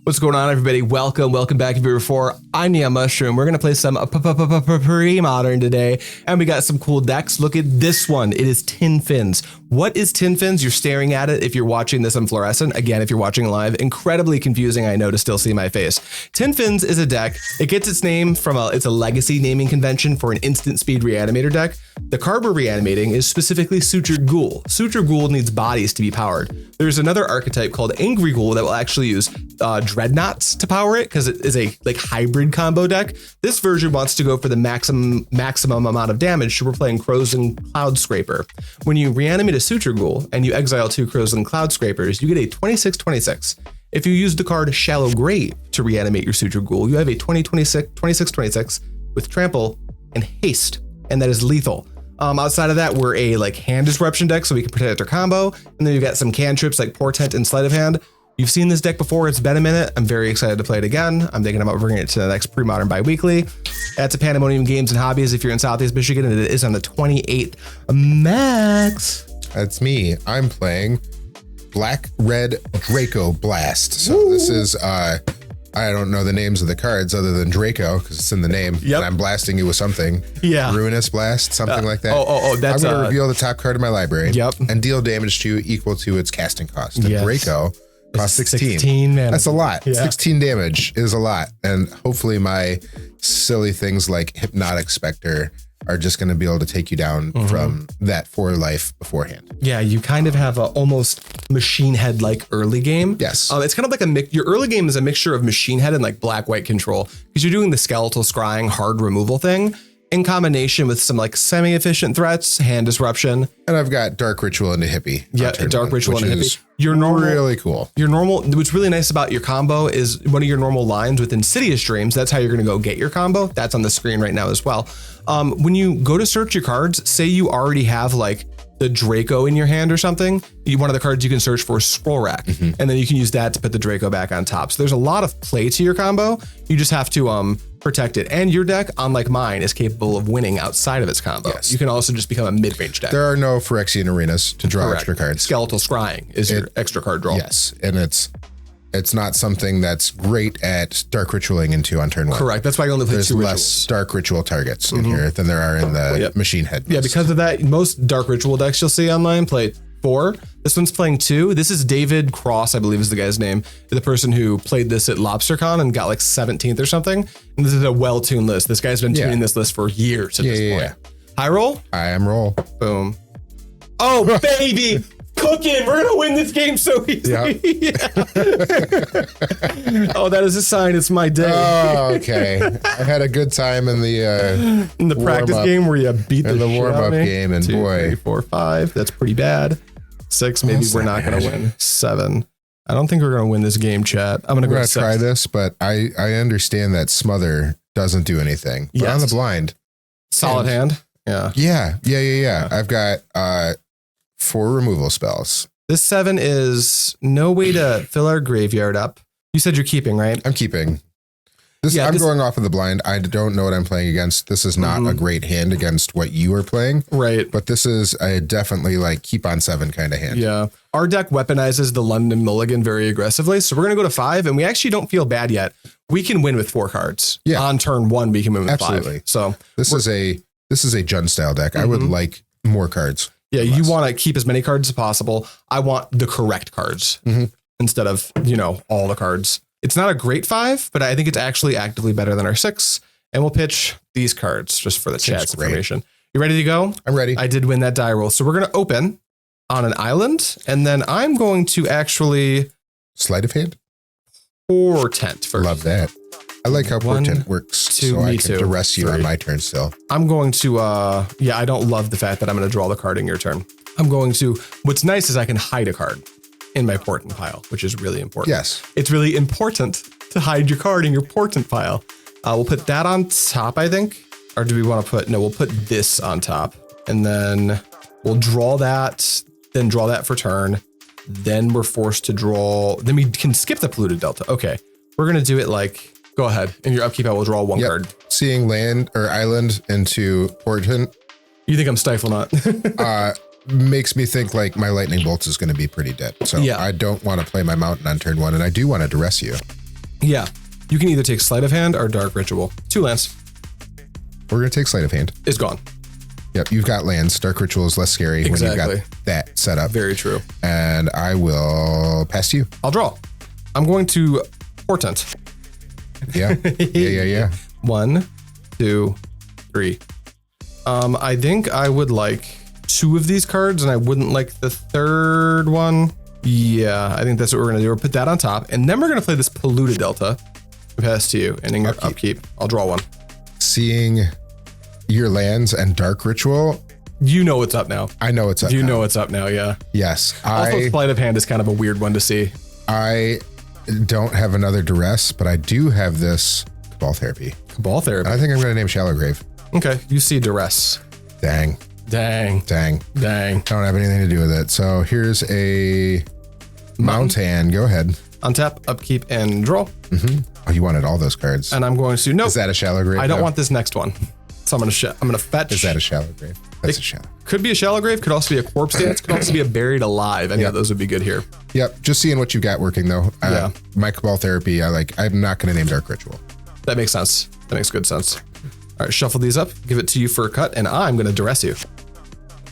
What's going on, everybody? Welcome back. If you're before, I'm NeonMushroom. We're going to play some Premodern today, and we got some cool decks. Look at this one. It is Tin Fins. What is Tin Fins? You're staring at it if you're watching this on Fluorescent. Again, if you're watching live, incredibly confusing, I know, to still see my face. Tin Fins is a deck. It gets its name from it's a legacy naming convention for an instant speed reanimator deck. The card we're reanimating is specifically Sutured Ghoul. Sutured Ghoul needs bodies to be powered. There's another archetype called Angry Ghoul that will actually use Dreadnoughts to power it because it is a hybrid combo deck. This version wants to go for the maximum amount of damage, so we're playing Krosan Cloudscraper. When you reanimate a Sutured Ghoul and you exile 2 Krosan Cloudscrapers, you get a 26/26. If you use the card Shallow Grave to reanimate your Sutured Ghoul, you have a 26/26 with trample and haste, and that is lethal. Outside of that, we're a hand disruption deck, so we can protect our combo. And then you've got some cantrips like Portent and Sleight of Hand. You've seen this deck before. It's been a minute. I'm very excited to play it again. I'm thinking about bringing it to the next Premodern bi-weekly. That's a Pandemonium Games and Hobbies if you're in Southeast Michigan, and it is on the 28th. Max. That's me. I'm playing Black-Red Dracoblast. So this is, I don't know the names of the cards other than Draco, because it's in the name. Yep. And I'm blasting you with something. Yeah. Ruinous Blast, something like that. That's I'm going to reveal the top card of my library. Yep. And deal damage to you equal to its casting cost. And Yes. Draco costs 16. 16, man. That's a lot. Yeah. 16 damage is a lot. And hopefully my silly things like Hypnotic Specter are just going to be able to take you down from that for life beforehand. Yeah, you kind of have a almost Machine Head-like early game. Yes. It's kind of like your early game is a mixture of Machine Head and black-white control, because you're doing the Skeletal Scrying hard removal thing in combination with some semi-efficient threats, hand disruption. And I've got Dark Ritual into Hippie. Yeah, Dark Ritual into Hippie. Your normal, really cool. Your normal, what's really nice about your combo is one of your normal lines with Insidious Dreams. That's how you're going to go get your combo. That's on the screen right now as well. When you go to search your cards, say you already have the Draco in your hand or something, one of the cards you can search for is Scroll Rack, and then you can use that to put the Draco back on top. So there's a lot of play to your combo. You just have to protect it. And your deck, unlike mine, is capable of winning outside of its combo. Yes. You can also just become a mid-range deck. There are no Phyrexian arenas to draw extra cards. Skeletal Scrying is your extra card draw. Yes, and it's not something that's great at Dark Ritualing into on turn 1. Correct. That's why I only play 2 rituals. There's less Dark Ritual targets in here than there are in the Machine Head. Yeah, because of that, most Dark Ritual decks you'll see online play 4. This one's playing 2. This is David Cross, I believe is the guy's name, the person who played this at LobsterCon and got 17th or something. And this is a well-tuned list. This guy's been tuning this list for years at this point. Yeah. High roll? I am roll. Boom. Oh, baby! Cooking! We're gonna win this game so easy. Yep. Oh, that is a sign. It's my day. Oh, okay. I had a good time in the practice game where you beat the warm-up game, and 2, boy, 3, 4, 5. That's pretty bad. 6. Maybe we're not gonna win. 7. I don't think we're gonna win this game, chat. I'm gonna try this, but I understand that Smother doesn't do anything. But on the blind, solid hand. Yeah. I've got 4 removal spells. This 7 is no way to fill our graveyard up. You said you're keeping, right? I'm keeping. I'm going off of the blind. I don't know what I'm playing against. This is not a great hand against what you are playing. Right. But this is a definitely keep on 7 kind of hand. Yeah. Our deck weaponizes the London Mulligan very aggressively. So we're going to go to 5, and we actually don't feel bad yet. We can win with 4 cards. Yeah. On turn 1, we can win with 5. So this is a Jund style deck. I would like more cards. Yeah, you want to keep as many cards as possible. I want the correct cards instead of, all the cards. It's not a great 5, but I think it's actually actively better than our 6. And we'll pitch these cards just for the chat's information. You ready to go? I'm ready. I did win that die roll. So we're going to open on an island, and then I'm going to actually... Sleight of Hand? Portent first. Love that. I like how Portent works, so I can duress you on my turn still. I'm going to, I don't love the fact that I'm going to draw the card in your turn. What's nice is I can hide a card in my Portent pile, which is really important. Yes. It's really important to hide your card in your Portent pile. We'll put that on top, I think. Or do we want to we'll put this on top. And then we'll draw that, then draw that for turn. Then we're forced to draw, then we can skip the Polluted Delta. Okay. We're going to do it go ahead. In your upkeep, I will draw 1 card. Seeing land or island into Portent. You think I'm Stiflenut? Makes me think my lightning bolts is going to be pretty dead. So I don't want to play my mountain on turn 1, and I do want to duress you. Yeah. You can either take Sleight of Hand or Dark Ritual. 2 lands. We're going to take Sleight of Hand. It's gone. Yep, you've got lands. Dark Ritual is less scary when you've got that set up. Very true. And I will pass to you. I'll draw. I'm going to Portent. Yeah. Yeah. 1, 2, 3. I think I would like 2 of these cards, and I wouldn't like the 3rd one. Yeah, I think that's what we're gonna do. We'll put that on top, and then we're gonna play this Polluted Delta. Pass to you, and in your upkeep, I'll draw 1. Seeing your lands and Dark Ritual. You know what's up now. I know it's up. You know what's up now, yeah. Yes. Also, Sleight of Hand is kind of a weird one to see. I don't have another Duress, but I do have this Cabal Therapy. Cabal Therapy. I think I'm going to name Shallowgrave. Okay, you see Duress. Dang. Dang. Dang. Dang. Don't have anything to do with it. So here's a Mountain. Go ahead. Untap, upkeep, and draw. Oh, you wanted all those cards. And I'm going to, nope. Is that a Shallowgrave? I don't want this next one. So I'm going to fetch. Is that a Shallowgrave? That's a Shallow. Could be a Shallowgrave, could also be a Corpse Dance, could also be a Buried Alive. Any of those would be good here. Yep, just seeing what you got working though. Yeah. My Cabal Therapy, I'm not going to name Dark Ritual. That makes sense. That makes good sense. All right, shuffle these up, give it to you for a cut, and I'm going to Duress you.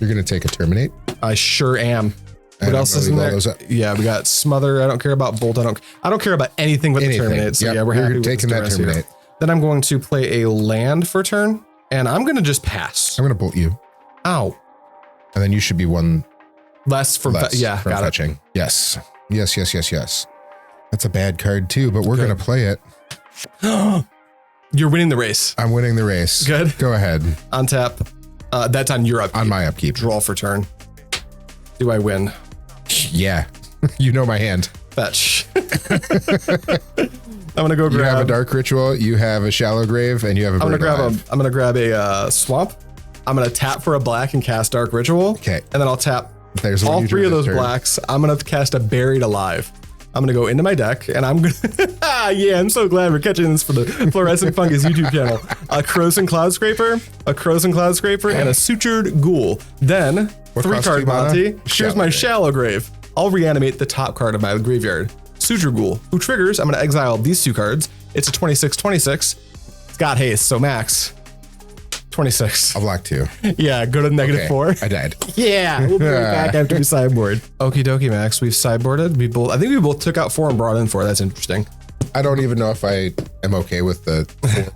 You're going to take a Terminate? I sure am. What else is in there? Yeah, we got Smother. I don't care about Bolt. I don't care about anything but the Terminate. So yeah, we're happy with taking that Terminate. Here. Then I'm going to play a land for turn, and I'm going to just pass. I'm going to Bolt you. Ow. And then you should be one less from fetching. It. Yes. That's a bad card too, but we're going to play it. You're winning the race. I'm winning the race. Good. Go ahead. Untap. That's on your upkeep. On my upkeep. Draw for turn. Do I win? Yeah. You know my hand. Fetch. I'm gonna go grab. You have a Dark Ritual, you have a Shallowgrave, and you have a I'm gonna grab a swamp. I'm gonna tap for a black and cast Dark Ritual. Okay. And then I'll tap all 3 of those blacks. I'm gonna cast a Buried Alive. I'm gonna go into my deck, and I'm gonna. Yeah, I'm so glad we're catching this for the Fluorescent Fungus YouTube channel. A Krosan Cloudscraper, and a Sutured Ghoul. Then 3-card Monty. Here's my Shallowgrave. I'll reanimate the top card of my graveyard. Sutured Ghoul, who triggers. I'm gonna exile these 2 cards. It's a 26/26. It's got haste, so max 26. I'll block 2. Yeah, go to -4. I died. Yeah, we'll be right back after we sideboard. Okie dokie, Max. We've sideboarded. I think we both took out 4 and brought in 4. That's interesting. I don't even know if I am okay with the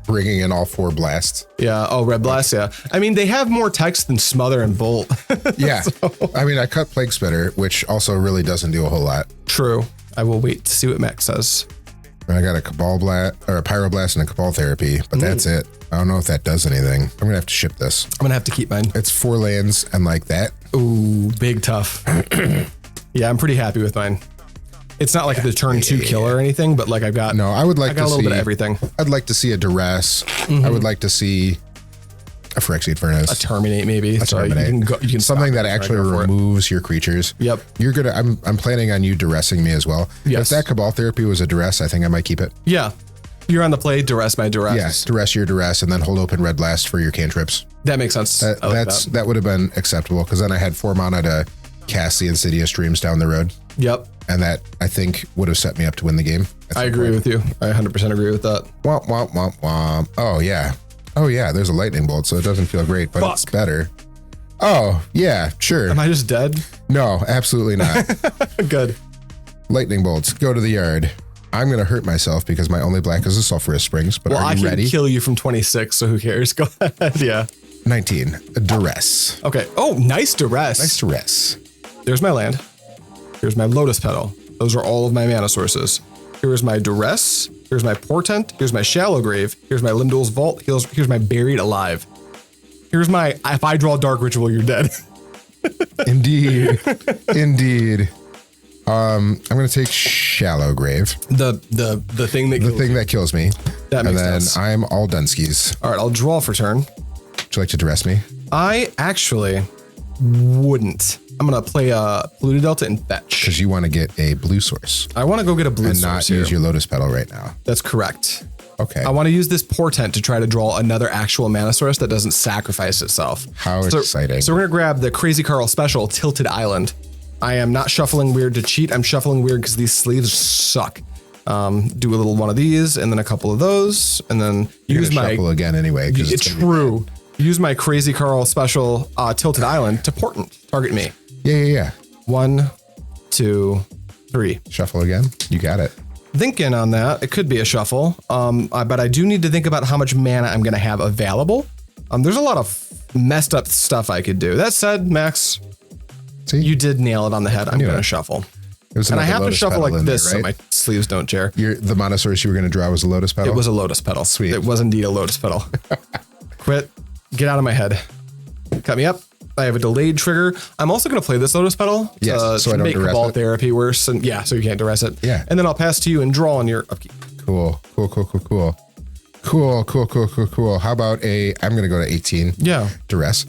bringing in all 4 blasts. Yeah. Oh, Red Blast. Yeah. I mean, they have more text than Smother and Bolt. Yeah. So. I mean, I cut Plague Spitter, which also really doesn't do a whole lot. True. I will wait to see what Max says. And I got a Cabal Blast or a Pyroblast and a Cabal Therapy, but that's it. I don't know if that does anything. I'm gonna have to ship this. I'm gonna have to keep mine. It's 4 lands and like that. Ooh, big tough. Yeah, I'm pretty happy with mine. It's not like the turn 2 killer or anything, but like I've got. No, I would like to see a little bit of everything. I'd like to see a Duress. I would like to see a Phyrexian Furnace. A Terminate maybe. You can something that actually removes your creatures. Yep. You're gonna. I'm planning on you Duressing me as well. Yes. If that Cabal Therapy was a Duress, I think I might keep it. Yeah. You're on the play, Duress my Duress. Yes, Duress your Duress, and then hold open Red Blast for your cantrips. That makes sense. That would have been acceptable because then I had 4 mana to cast the Insidious Dreams down the road. Yep. And that I think would have set me up to win the game. I agree with you. I 100% agree with that. Womp, womp, womp, womp. Oh yeah. Oh yeah. There's a lightning bolt, so it doesn't feel great, but it's better. Oh yeah, sure. Am I just dead? No, absolutely not. Good. Lightning bolts. Go to the yard. I'm going to hurt myself because my only black is a Sulfurous Springs, but are you ready? I can kill you from 26, so who cares? Go ahead, yeah. 19, a Duress. Okay. Oh, nice Duress. Nice Duress. There's my land. Here's my Lotus Petal. Those are all of my mana sources. Here's my Duress. Here's my Portent. Here's my Shallowgrave. Here's my Lim-Dûl's Vault. Here's my Buried Alive. Here's my, if I draw Dark Ritual, you're dead. Indeed. Indeed. I'm going to take Shallowgrave. The thing that kills me. That makes sense. And then I'm all Dunskies. All right, I'll draw for turn. Would you like to Duress me? I actually wouldn't. I'm going to play a Polluted Delta and fetch. Because you want to get a blue source. I want to go get a blue source and not use your Lotus Petal right now. That's correct. Okay. I want to use this Portent to try to draw another actual mana source that doesn't sacrifice itself. How exciting. So we're going to grab the Crazy Carl special, Tilted Island. I am not shuffling weird to cheat. I'm shuffling weird because these sleeves suck. Do a little one of these and then a couple of those, and then use my shuffle again anyway. It's true. Use my Crazy Carl special Tilted Island to Portent. Target me. Yeah. 1, 2, 3. Shuffle again. You got it. Thinking on that, it could be a shuffle, but I do need to think about how much mana I'm going to have available. There's a lot of messed up stuff I could do. That said, Max, you did nail it on the head. I'm going to shuffle. And I have to shuffle like this so my sleeves don't tear. The Monosaurus you were going to draw was a Lotus Petal? It was a Lotus Petal. Sweet. It was indeed a Lotus Petal. Quit. Get out of my head. Cut me up. I have a delayed trigger. I'm also going to play this Lotus Petal so I don't make duress Cabal it. Therapy worse. So you can't duress it. Yeah. And then I'll pass to you and draw on your upkeep. Cool. How about I'm going to go to 18. Yeah. Duress.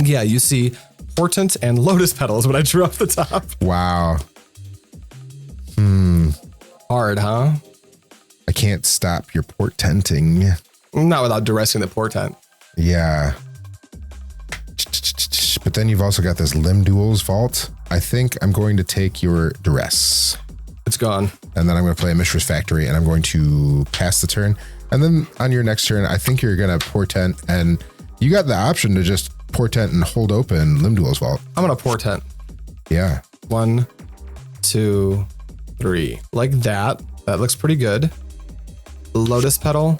Yeah, you see Portent and Lotus Petal is what I drew off the top. Wow. Hard, huh? I can't stop your portenting. Not without duressing the Portent. Yeah. But then you've also got this Lim-Dûl's Vault. I think I'm going to take your Duress. It's gone. And then I'm going to play a Mishra's Factory, and I'm going to pass the turn. And then on your next turn, I think you're going to Portent, and you got the option to just Portent and hold open Lim-Dûl's Vault. I'm going to Portent. Yeah. 1, 2, 3. Like that. That looks pretty good. Lotus Petal.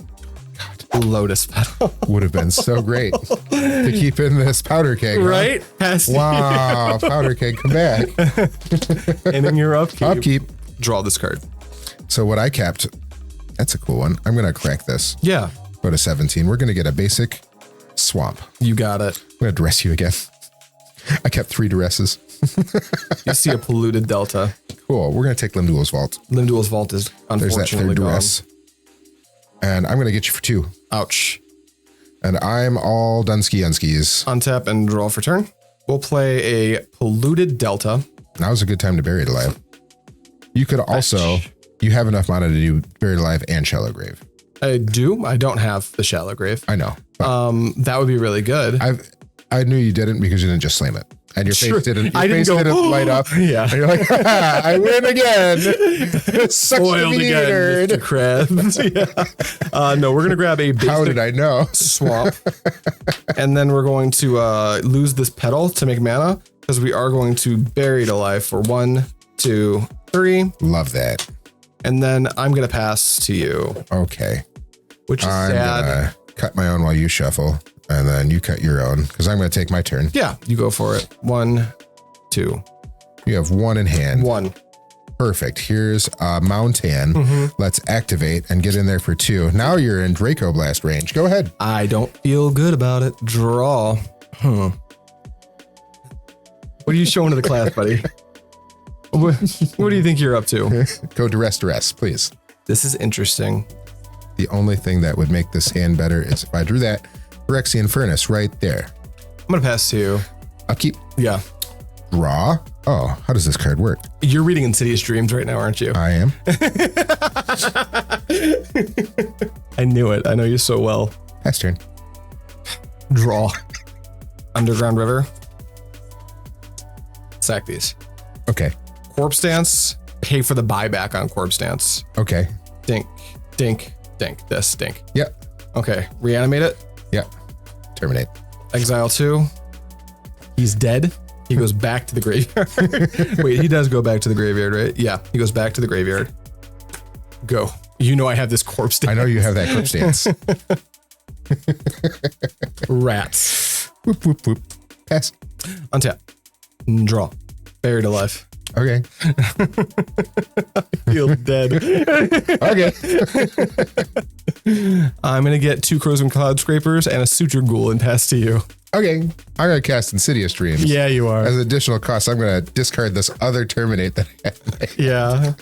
Lotus Petal. Would have been so great to keep in this Powder Keg. Right? Huh? Wow. Powder Keg, come back. And then your upkeep. Upkeep. Draw this card. So what I kept, that's a cool one. I'm going to crack this. Yeah. Go to 17. We're going to get a basic swamp. You got it. I'm going to duress you again. I kept 3 duresses. You see a Polluted Delta. Cool. We're going to take Lim-Dûl's Vault. Lim-Dûl's Vault is There's that unfortunately third gone. duress. And I'm going to get you for 2. Ouch. And I'm all done ski-unskis. Untap and draw for turn. We'll play a Polluted Delta. Now's a good time to bury it alive. You could also, you have enough mana to do Buried Alive and Shallow Grave. I do. I don't have the Shallow Grave. I know. That would be really good. I knew you didn't because you didn't just slam it. And your face didn't light up. Yeah. And you're like, I win again. Sucks to be again, Mr. Krabs. Yeah. No, we're going to grab a basic How did I know? swamp. And then we're going to lose this petal to make mana because we are going to bury it alive for 1, 2, 3. Love that. And then I'm going to pass to you. Okay. Which is I'm sad. gonna cut my own while you shuffle. And then you cut your own because I'm going to take my turn. Yeah, you go for it. 1, 2. You have 1 in hand. 1. Perfect. Here's Mountain. Let's activate and get in there for 2. Now you're in Dracoblast range. Go ahead. I don't feel good about it. Draw. What are you showing to the class, buddy? What do you think you're up to? Go duress, please. This is interesting. The only thing that would make this hand better is if I drew that Phyrexian Furnace right there. I'm going to pass to you. Upkeep. Yeah. Draw. Oh, how does this card work? You're reading Insidious Dreams right now, aren't you? I am. I knew it. I know you so well. Pass turn. Draw. Underground River. Sack these. Okay. Corpse Dance. Pay for the buyback on Corpse Dance. Okay. Dink, dink, dink. This stink. Yep. Okay. Reanimate it. Yep. Terminate. Exile 2. He's dead. He goes back to the graveyard. Wait, he does go back to the graveyard, right? Yeah, he goes back to the graveyard. Go. You know I have this Corpse Dance. I know you have that Corpse Dance. Rats. Whoop, whoop, whoop. Pass. Untap. Draw. Buried alive. Okay. Feel dead. Okay. I'm going to get 2 Krosan Cloudscrapers and a Sutured Ghoul and pass to you. Okay. I'm going to cast Insidious Dreams. Yeah, you are. As additional cost, I'm going to discard this other Terminate that I have. Yeah.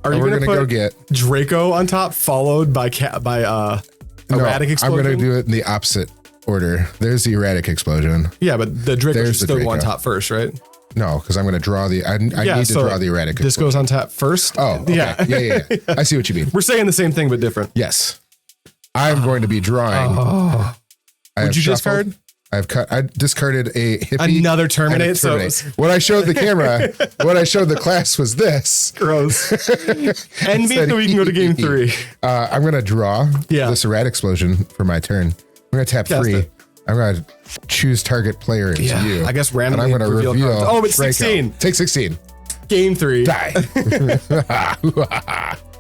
Are you we're going to go get Draco on top, followed by Erratic Explosion? I'm going to do it in the opposite order. There's the Erratic Explosion. Yeah, but the Draco should the still go on Draco. top first, right? No, because I'm going to draw the. I need to draw the Erratic This Explosion. goes on top first? Oh, okay. Yeah. I see what you mean. We're saying the same thing, but different. Yes. I'm going to be drawing. Would you discard? I discarded a hippie. Another Terminate. So what I showed the camera, what I showed the class was this. Gross. End me so we can go to game 3. I'm going to draw this Erratic Explosion for my turn. I'm going to tap 3. I'm going to choose target player into you. I guess randomly. And I'm going to reveal. Oh, it's Draco. 16. Take 16. Game 3. Die.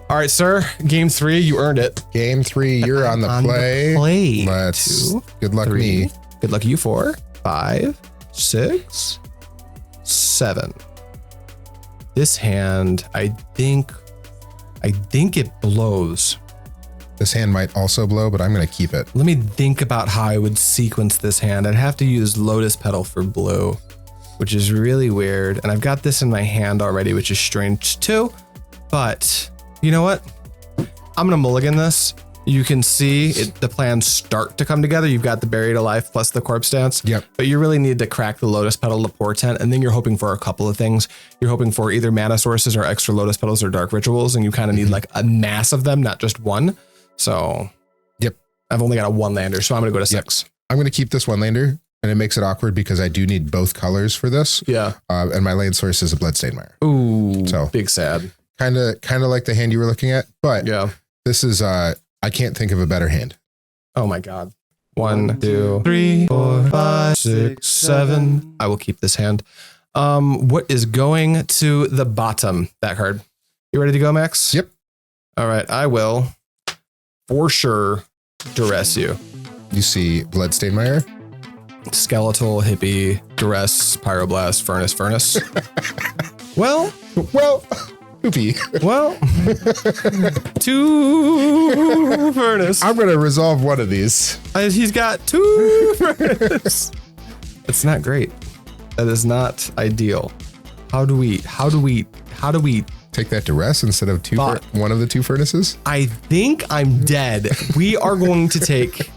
All right, sir. Game 3, you earned it. Game 3, you're on the play. Let's. Good luck, 3. me. Good luck, you. 4, 5, 6, 7. This hand, I think it blows. This hand might also blow, but I'm going to keep it. Let me think about how I would sequence this hand. I'd have to use Lotus Petal for blue, which is really weird. And I've got this in my hand already, which is strange too. But you know what? I'm going to mulligan this. You can see the plans start to come together. You've got the Buried Alive plus the Corpse Dance. Yep. But you really need to crack the Lotus Petal to Portent, and then you're hoping for a couple of things. You're hoping for either mana sources or extra Lotus Petals or Dark Rituals, and you kind of need like a mass of them, not just one. So, yep. I've only got a 1-lander, so I'm going to go to 6. I'm going to keep this 1-lander, and it makes it awkward because I do need both colors for this. Yeah. And my land source is a Bloodstained Mire. Ooh, so big sad. Kind of like the hand you were looking at, but this is I can't think of a better hand. Oh my God. 1, 2, 3, 4, 5, 6, 7. I will keep this hand. What is going to the bottom? That card. You ready to go, Max? Yep. All right. I will for sure Duress you. You see Bloodstained Mire? Skeletal, Hippie, Duress, Pyroblast, Furnace. Well. Poopy. Well, 2 Furnace. I'm going to resolve one of these. He's got 2 Furnace. That's not great. That is not ideal. How do we take that Duress instead of one of the 2 furnaces? I think I'm dead. We are going to take.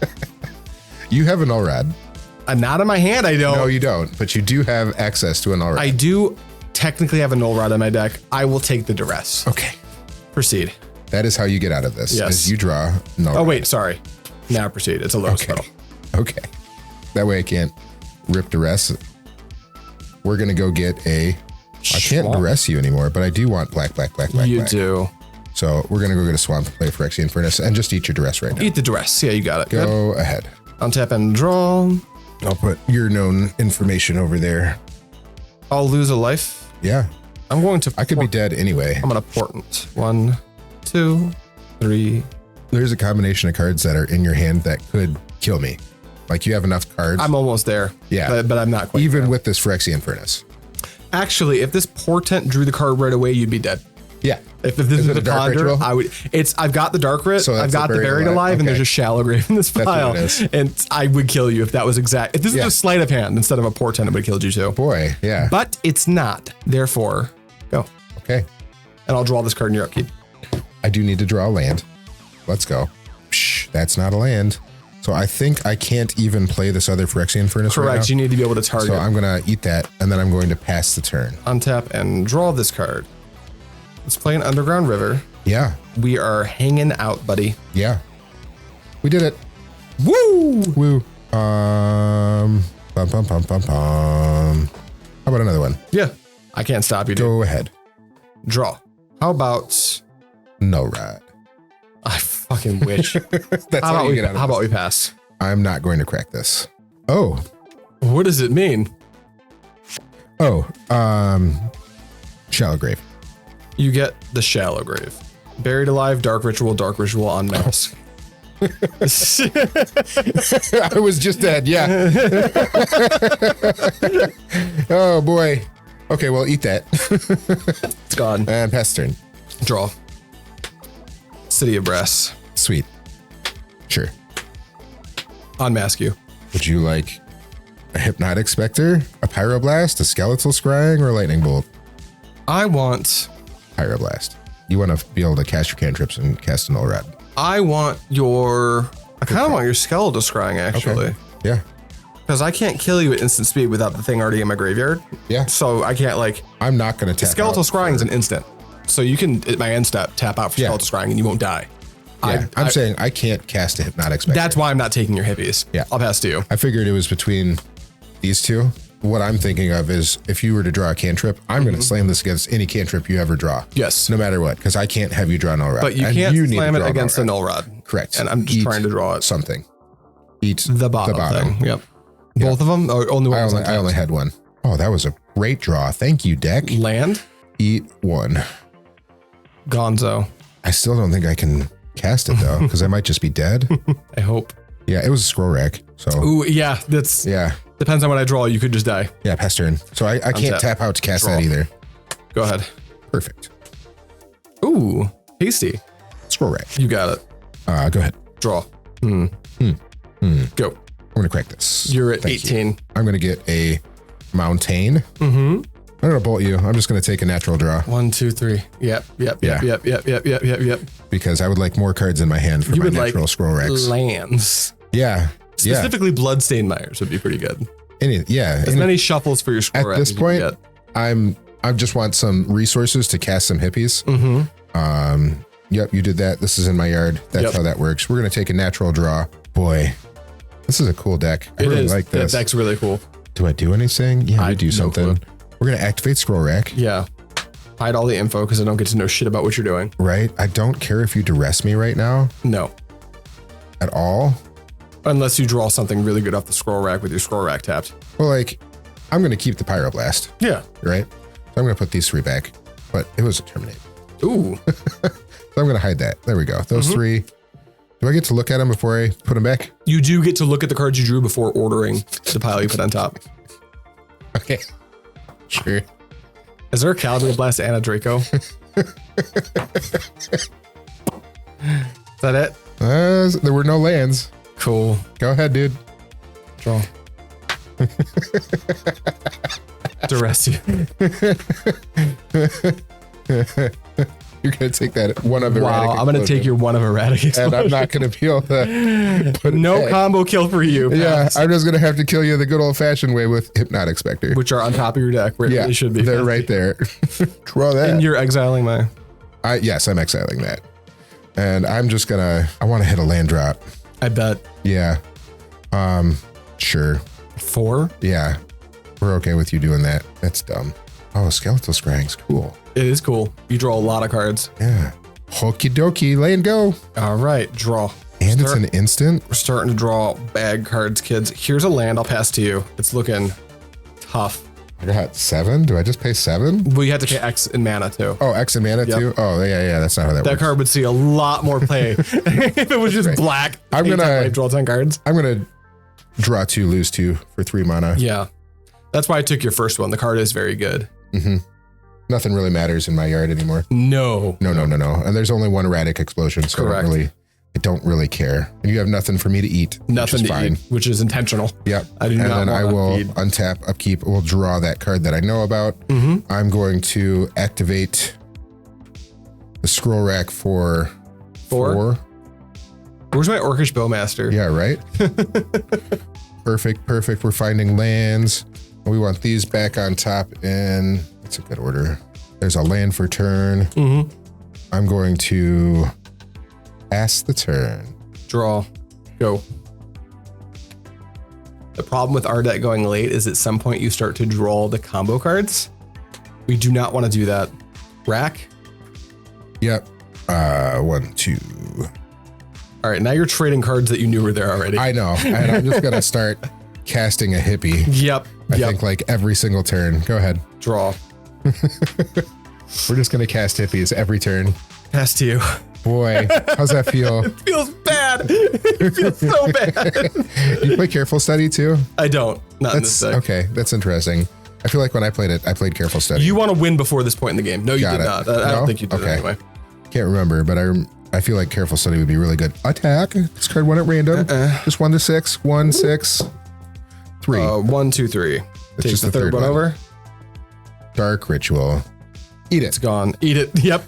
You have a Null Rod. Not in my hand. I don't. No, you don't. But you do have access to a Null Rod. I do technically have a Null Rod in my deck. I will take the Duress. Okay. Proceed. That is how you get out of this. Yes. You draw Null Rod. Oh, wait. Sorry. Now proceed. It's a Lotus Petal. Okay. That way I can't rip Duress. We're going to go get I can't Duress you anymore, but I do want black. You do. So we're going to go get a Swamp, play Phyrexian Furnace, and just eat your Duress right now. Eat the Duress. Yeah, you got it. Go ahead. Untap and draw. I'll put your known information over there. I'll lose a life. Yeah. I'm going to. I could be dead anyway. I'm going to Portent. 1, 2, 3. There's a combination of cards that are in your hand that could kill me. Like you have enough cards. I'm almost there. Yeah. But I'm not quite even there. with this Phyrexian Furnace. Actually, if this Portent drew the card right away, you'd be dead. Yeah. If this is a Ponder, I would. I've got the Dark Rit, so I've got the Buried Alive, and there's a Shallow Grave in this pile. And I would kill you if that was exact. If this is a Sleight of Hand instead of a Portent, it would have killed you too. Boy, yeah. But it's not. Therefore, go. Okay. And I'll draw this card in your upkeep. I do need to draw a land. Let's go. Psh, that's not a land. So I think I can't even play this other Phyrexian Furnace. Correct. Right now. You need to be able to target. So I'm going to eat that, and then I'm going to pass the turn. Untap and draw this card. Let's play an Underground River. Yeah. We are hanging out, buddy. Yeah. We did it. Woo! Woo. How about another one? Yeah. I can't stop you, dude. Go ahead. Draw. How about Null Rod? I fucking wish. That's how you get out of this. How about we pass? I'm not going to crack this. Oh. What does it mean? Oh. Shallow Grave. You get the Shallow Grave. Buried Alive, Dark Ritual, Unmask. I was just dead, yeah. Oh boy. Okay, well, eat that. It's gone. And pass turn. Draw. City of Brass. Sweet. Sure. Unmask you. Would you like a Hypnotic Specter, a Pyroblast, a Skeletal Scrying, or a Lightning Bolt? I want Pyroblast. You want to be able to cast your cantrips and cast a Null Rod. I want your. I kind of want your Skeletal Scrying, actually. Okay. Yeah. Because I can't kill you at instant speed without the thing already in my graveyard. Yeah. So I can't I'm not going to tap Skeletal Scrying is an instant. So you can, at my end step, tap out for Skeletal Scrying and you won't die. I'm saying I can't cast a Hypnotic Specter. That's why I'm not taking your hippies. Yeah. I'll pass to you. I figured it was between these two. What I'm thinking of is if you were to draw a cantrip, I'm going to slam this against any cantrip you ever draw. Yes. No matter what, because I can't have you draw Null Rod. But you can't slam it against the Null Rod. Correct. And I'm just trying to draw it. Something. Eat the bottom thing. Yep. Both of them? Or only one? I only had one. Oh, that was a great draw. Thank you, deck. Land? Eat one. Gonzo. I still don't think I can cast it though, because I might just be dead. I hope. Yeah, it was a scroll rack. So. Ooh, yeah. That's. Yeah. Depends on what I draw. You could just die. Yeah, pass turn. So I can't tap out to cast that either. Go ahead. Perfect. Ooh, tasty. Scroll rack. You got it. Go ahead. Draw. Go. I'm going to crack this. You're at 18. You. I'm going to get a Mountain. I'm going to bolt you. I'm just going to take a natural draw. 1, 2, 3. Yep. Because I would like more cards in my hand for my natural scroll racks. Lands. Yeah. Specifically, Bloodstained Mires would be pretty good. As many shuffles for your scroll racks. At this point, I just want some resources to cast some hippies. Yep, you did that. This is in my yard. That's how that works. We're going to take a natural draw. Boy, this is a cool deck. I really like this. That deck's really cool. Do I do anything? Yeah, I do something. No, we're going to activate scroll rack. Yeah. Hide all the info because I don't get to know shit about what you're doing. Right. I don't care if you duress me right now. No. At all. Unless you draw something really good off the scroll rack with your scroll rack tapped. Well, like, I'm going to keep the Pyroblast. Yeah. Right? So I'm going to put these 3 back. But it was a Terminate. Ooh. So I'm going to hide that. There we go. Those 3. Do I get to look at them before I put them back? You do get to look at the cards you drew before ordering the pile you put on top. Okay. Sure. Is there a Dracoblast and a Draco? Is that it? There were no lands. Cool. Go ahead, dude. Draw. Duress you. You're going to take that one of Erratic Explosion. I'm going to take your one of Erratic Explosion. And I'm not going to be able to put no combo kill for you. Yeah, I'm just going to have to kill you the good old fashioned way with Hypnotic Specter. Which are on top of your deck where they should be. They're right there. Draw that. And you're exiling my... Yes, I'm exiling that. And I'm just going to... I want to hit a land drop. I bet. Yeah. Sure. 4? Yeah. We're okay with you doing that. That's dumb. Oh, Skeletal Scrying's cool. It is cool. You draw a lot of cards. Yeah. Okie dokie, lay and go. All right, draw. And it's an instant. We're starting to draw bag cards, kids. Here's a land I'll pass to you. It's looking tough. I got 7. Do I just pay 7? Well, you have to pay X in mana too. Oh, X in mana too? Oh, yeah. That's not how that works. That card would see a lot more play if it was just black. I'm going to draw 10 cards. I'm going to draw 2, lose 2 for 3 mana. Yeah. That's why I took your first one. The card is very good. Nothing really matters in my yard anymore. No. And there's only one Erratic Explosion, so I don't really care. And you have nothing for me to eat. Nothing to eat, which is intentional. Yep. I do not want to And then I will untap, upkeep. We'll draw that card that I know about. I'm going to activate the scroll rack for 4. Where's my Orcish Bowmaster? Yeah, right? Perfect. We're finding lands. We want these back on top in, that's a good order. There's a land for turn. I'm going to pass the turn. Draw. Go. The problem with our deck going late is at some point you start to draw the combo cards. We do not want to do that. Rack. Yep. 1, 2. All right, now you're trading cards that you knew were there already. I know. And I'm just going to start casting a hippie. Yep. I think like every single turn. Go ahead. Draw. We're just going to cast hippies every turn. Pass to you. Boy, how's that feel? It feels bad. It feels so bad. You play Careful Study too? I don't. Not in this deck. Okay, that's interesting. I feel like when I played it, I played Careful Study. You want to win before this point in the game. No, you did not. I don't think you did anyway. Can't remember, but I feel like Careful Study would be really good. Attack. This card went at random. Just 1 to 6. 1, 6, 3. 1, 2, 3. Take just the third one over. Dark Ritual. Eat it. It's gone. Eat it. Yep.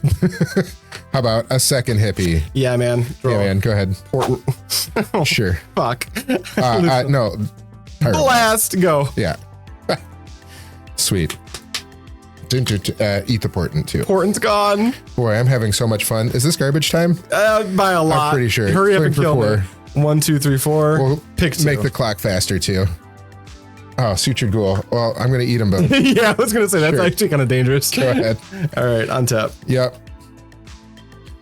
How about a second hippie? Yeah, man. Draw. Yeah, man. Go ahead. Portent. Sure. Fuck. No. Blast. Go. Yeah. Sweet. Eat the Portent too. Portent's gone. Boy, I'm having so much fun. Is this garbage time? By a lot. I'm pretty sure. Hurry up Swing and for kill 4. me. 1, 2, 3, 4. We'll Pick 2. make the clock faster too. Oh, Sutured Ghoul. Well, I'm going to eat them both. Yeah, I was going to say, that's Sure. actually kind of dangerous. Go ahead. All right, untap. Yep.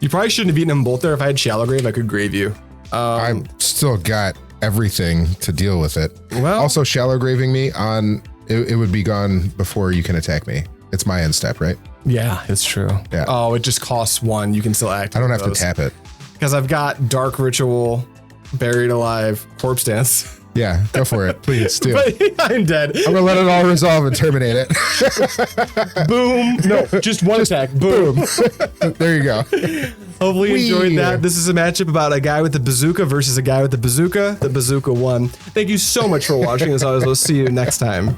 You probably shouldn't have eaten them both there. If I had Shallow Grave, I could grave you. I've still got everything to deal with it. Well, Also, shallow graving me on, it would be gone before you can attack me. It's my end step, right? yeah, it's true. Yeah. Oh, it just costs 1. You can still activate I don't have those. to tap it. Because I've got Dark Ritual, Buried Alive, Corpse Dance. Yeah, go for it. Please do. But I'm dead. I'm going to let it all resolve and terminate it. Boom. No, just one attack. Boom. There you go. Hopefully you enjoyed Whee! that. This is a matchup about a guy with the bazooka versus a guy with the bazooka. The bazooka won. Thank you so much for watching. As always, we'll see you next time.